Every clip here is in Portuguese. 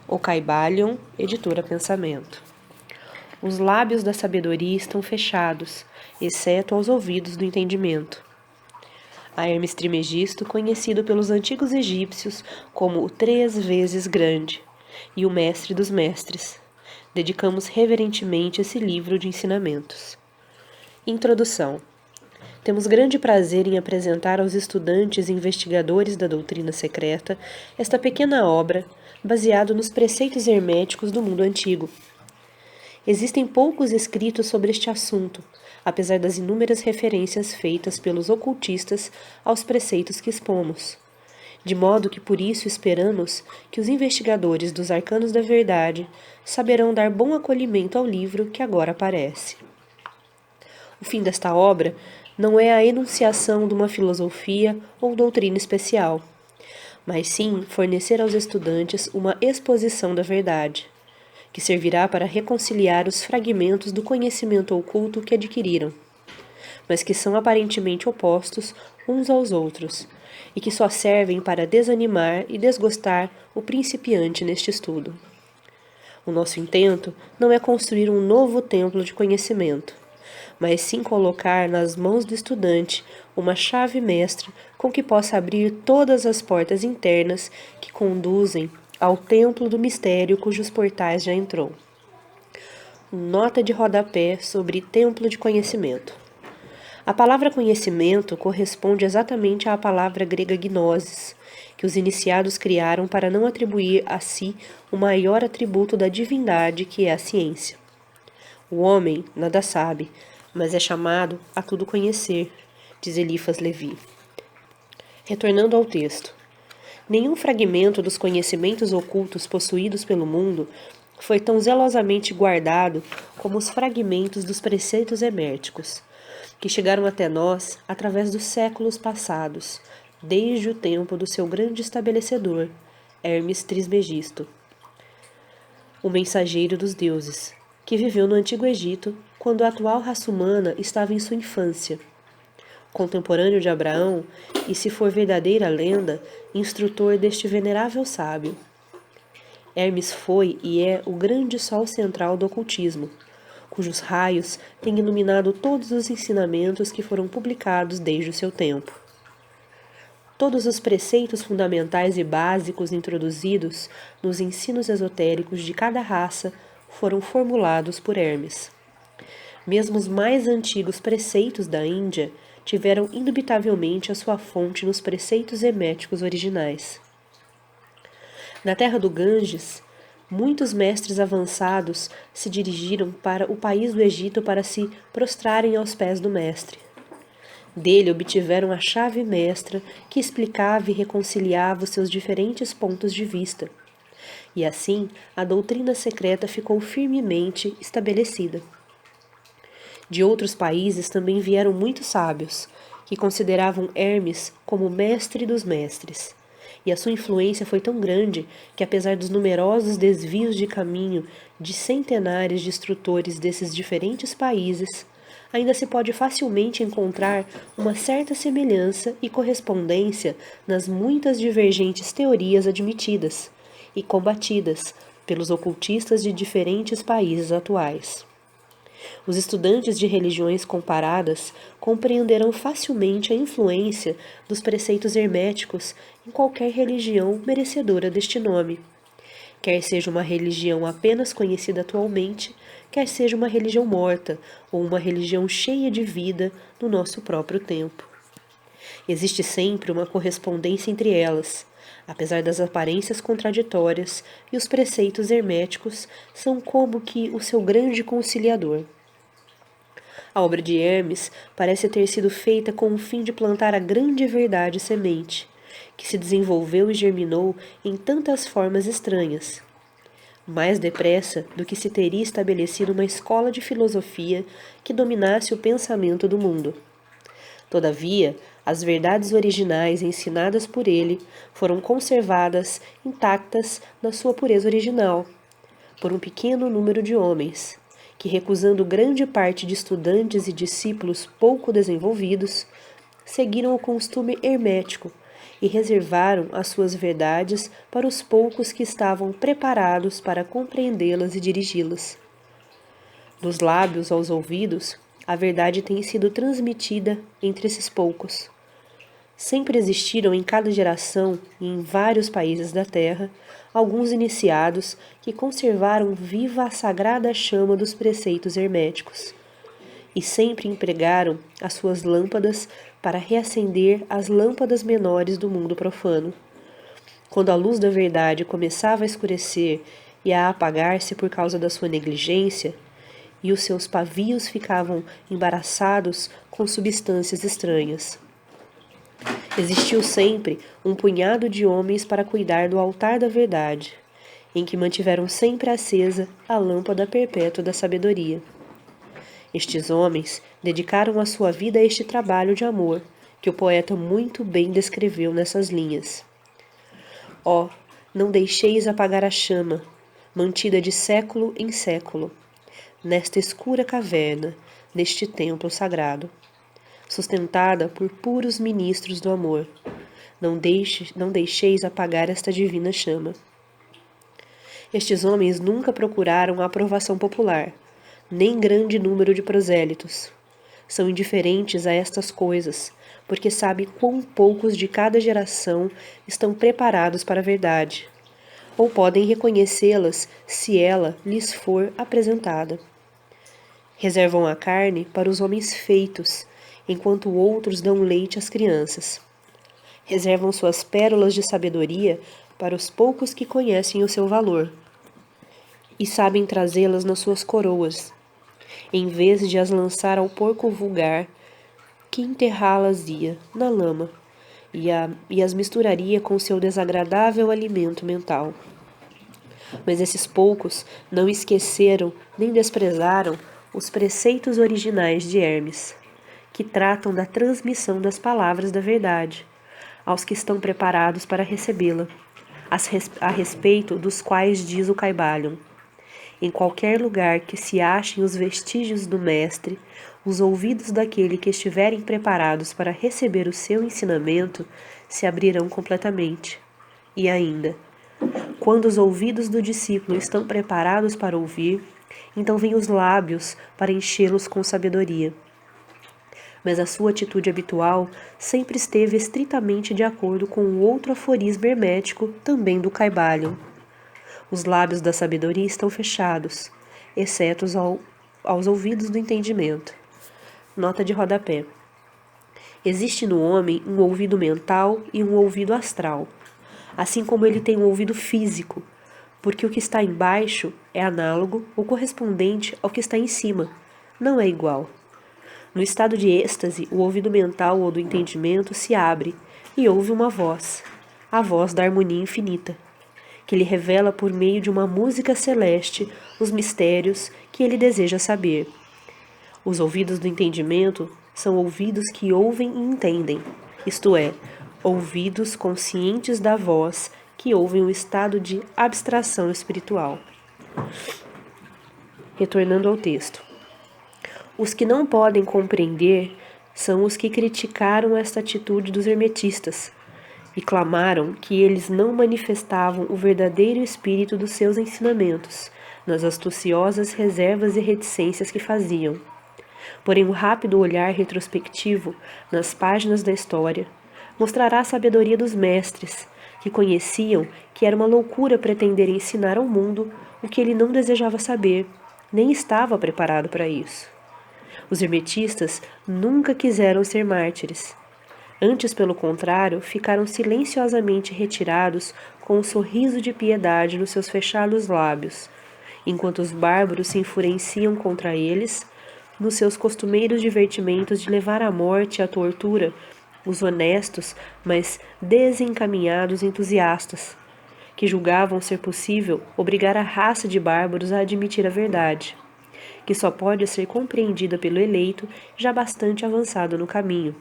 O Caibalion, editora Pensamento. Os lábios da sabedoria estão fechados, exceto aos ouvidos do entendimento. A Hermes Trismegisto, conhecido pelos antigos egípcios como o 3 vezes grande e o mestre dos mestres, dedicamos reverentemente esse livro de ensinamentos. Introdução. Temos grande prazer em apresentar aos estudantes e investigadores da doutrina secreta esta pequena obra, baseada nos preceitos herméticos do mundo antigo. Existem poucos escritos sobre este assunto, apesar das inúmeras referências feitas pelos ocultistas aos preceitos que expomos. De modo que por isso esperamos que os investigadores dos arcanos da verdade saberão dar bom acolhimento ao livro que agora aparece. O fim desta obra não é a enunciação de uma filosofia ou doutrina especial, mas sim fornecer aos estudantes uma exposição da verdade, que servirá para reconciliar os fragmentos do conhecimento oculto que adquiriram, mas que são aparentemente opostos uns aos outros, e que só servem para desanimar e desgostar o principiante neste estudo. O nosso intento não é construir um novo templo de conhecimento, mas sim colocar nas mãos do estudante uma chave mestra com que possa abrir todas as portas internas que conduzem ao templo do mistério cujos portais já entrou. Nota de rodapé sobre templo de conhecimento. A palavra conhecimento corresponde exatamente à palavra grega gnosis, que os iniciados criaram para não atribuir a si o maior atributo da divindade, que é a ciência. O homem nada sabe, mas é chamado a tudo conhecer, diz Eliphas Levi. Retornando ao texto. Nenhum fragmento dos conhecimentos ocultos possuídos pelo mundo foi tão zelosamente guardado como os fragmentos dos preceitos herméticos, que chegaram até nós através dos séculos passados, desde o tempo do seu grande estabelecedor, Hermes Trismegisto, o mensageiro dos deuses, que viveu no Antigo Egito quando a atual raça humana estava em sua infância. Contemporâneo de Abraão e, se for verdadeira lenda, instrutor deste venerável sábio. Hermes foi e é o grande sol central do ocultismo, cujos raios têm iluminado todos os ensinamentos que foram publicados desde o seu tempo. Todos os preceitos fundamentais e básicos introduzidos nos ensinos esotéricos de cada raça foram formulados por Hermes. Mesmo os mais antigos preceitos da Índia tiveram indubitavelmente a sua fonte nos preceitos herméticos originais. Na terra do Ganges, muitos mestres avançados se dirigiram para o país do Egito para se prostrarem aos pés do mestre. Dele obtiveram a chave mestra que explicava e reconciliava os seus diferentes pontos de vista. E assim, a doutrina secreta ficou firmemente estabelecida. De outros países também vieram muitos sábios, que consideravam Hermes como mestre dos mestres. E a sua influência foi tão grande que, apesar dos numerosos desvios de caminho de centenares de instrutores desses diferentes países, ainda se pode facilmente encontrar uma certa semelhança e correspondência nas muitas divergentes teorias admitidas e combatidas pelos ocultistas de diferentes países atuais. Os estudantes de religiões comparadas compreenderão facilmente a influência dos preceitos herméticos em qualquer religião merecedora deste nome, quer seja uma religião apenas conhecida atualmente, quer seja uma religião morta ou uma religião cheia de vida no nosso próprio tempo. Existe sempre uma correspondência entre elas, apesar das aparências contraditórias, e os preceitos herméticos são como que o seu grande conciliador. A obra de Hermes parece ter sido feita com o fim de plantar a grande verdade semente, que se desenvolveu e germinou em tantas formas estranhas, mais depressa do que se teria estabelecido uma escola de filosofia que dominasse o pensamento do mundo. Todavia, as verdades originais ensinadas por ele foram conservadas intactas na sua pureza original, por um pequeno número de homens, que, recusando grande parte de estudantes e discípulos pouco desenvolvidos, seguiram o costume hermético e reservaram as suas verdades para os poucos que estavam preparados para compreendê-las e dirigi-las. Dos lábios aos ouvidos, a verdade tem sido transmitida entre esses poucos. Sempre existiram em cada geração e em vários países da Terra alguns iniciados que conservaram viva a sagrada chama dos preceitos herméticos e sempre empregaram as suas lâmpadas para reacender as lâmpadas menores do mundo profano. Quando a luz da verdade começava a escurecer e a apagar-se por causa da sua negligência, e os seus pavios ficavam embaraçados com substâncias estranhas. Existiu sempre um punhado de homens para cuidar do altar da verdade, em que mantiveram sempre acesa a lâmpada perpétua da sabedoria. Estes homens dedicaram a sua vida a este trabalho de amor, que o poeta muito bem descreveu nessas linhas. Ó, não deixeis apagar a chama, mantida de século em século, nesta escura caverna, neste templo sagrado, sustentada por puros ministros do amor. Não deixeis apagar esta divina chama. Estes homens nunca procuraram a aprovação popular, nem grande número de prosélitos. São indiferentes a estas coisas, porque sabem quão poucos de cada geração estão preparados para a verdade, ou podem reconhecê-las se ela lhes for apresentada. Reservam a carne para os homens feitos, enquanto outros dão leite às crianças. Reservam suas pérolas de sabedoria para os poucos que conhecem o seu valor, e sabem trazê-las nas suas coroas, em vez de as lançar ao porco vulgar, que enterrá-las-ia na lama e as misturaria com seu desagradável alimento mental. Mas esses poucos não esqueceram nem desprezaram os preceitos originais de Hermes, que tratam da transmissão das palavras da verdade aos que estão preparados para recebê-la, a respeito dos quais diz o Caibalion: em qualquer lugar que se achem os vestígios do mestre, os ouvidos daquele que estiverem preparados para receber o seu ensinamento se abrirão completamente. E ainda, quando os ouvidos do discípulo estão preparados para ouvir, então vêm os lábios para enchê-los com sabedoria. Mas a sua atitude habitual sempre esteve estritamente de acordo com o outro aforismo hermético, também do Caibalion: os lábios da sabedoria estão fechados, exceto aos ouvidos do entendimento. Nota de rodapé. Existe no homem um ouvido mental e um ouvido astral, assim como ele tem um ouvido físico, porque o que está embaixo é análogo ou correspondente ao que está em cima, não é igual. No estado de êxtase, o ouvido mental ou do entendimento se abre e ouve uma voz, a voz da harmonia infinita, que lhe revela por meio de uma música celeste os mistérios que ele deseja saber. Os ouvidos do entendimento são ouvidos que ouvem e entendem, isto é, ouvidos conscientes da voz que ouvem o estado de abstração espiritual. Retornando ao texto. Os que não podem compreender são os que criticaram esta atitude dos hermetistas e clamaram que eles não manifestavam o verdadeiro espírito dos seus ensinamentos nas astuciosas reservas e reticências que faziam. Porém, um rápido olhar retrospectivo nas páginas da história mostrará a sabedoria dos mestres, que conheciam que era uma loucura pretender ensinar ao mundo o que ele não desejava saber, nem estava preparado para isso. Os hermetistas nunca quiseram ser mártires. Antes, pelo contrário, ficaram silenciosamente retirados com um sorriso de piedade nos seus fechados lábios, enquanto os bárbaros se enfureciam contra eles, nos seus costumeiros divertimentos de levar à morte e à tortura os honestos, mas desencaminhados entusiastas, que julgavam ser possível obrigar a raça de bárbaros a admitir a verdade, que só pode ser compreendida pelo eleito já bastante avançado no caminho.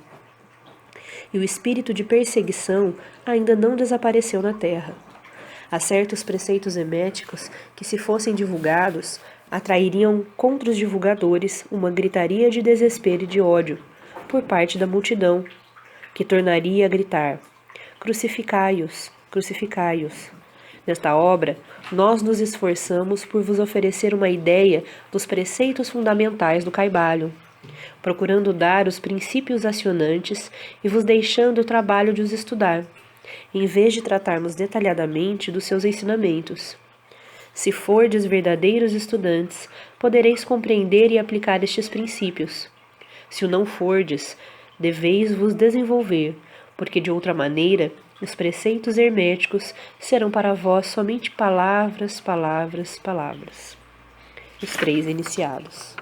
E o espírito de perseguição ainda não desapareceu na terra. Há certos preceitos herméticos que, se fossem divulgados, atrairiam contra os divulgadores uma gritaria de desespero e de ódio por parte da multidão, que tornaria a gritar: crucificai-os, crucificai-os. Nesta obra, nós nos esforçamos por vos oferecer uma ideia dos preceitos fundamentais do Caibalho, procurando dar os princípios acionantes e vos deixando o trabalho de os estudar, em vez de tratarmos detalhadamente dos seus ensinamentos. Se fordes verdadeiros estudantes, podereis compreender e aplicar estes princípios. Se o não fordes, deveis vos desenvolver, porque de outra maneira os preceitos herméticos serão para vós somente palavras, palavras, palavras. Os 3 iniciados.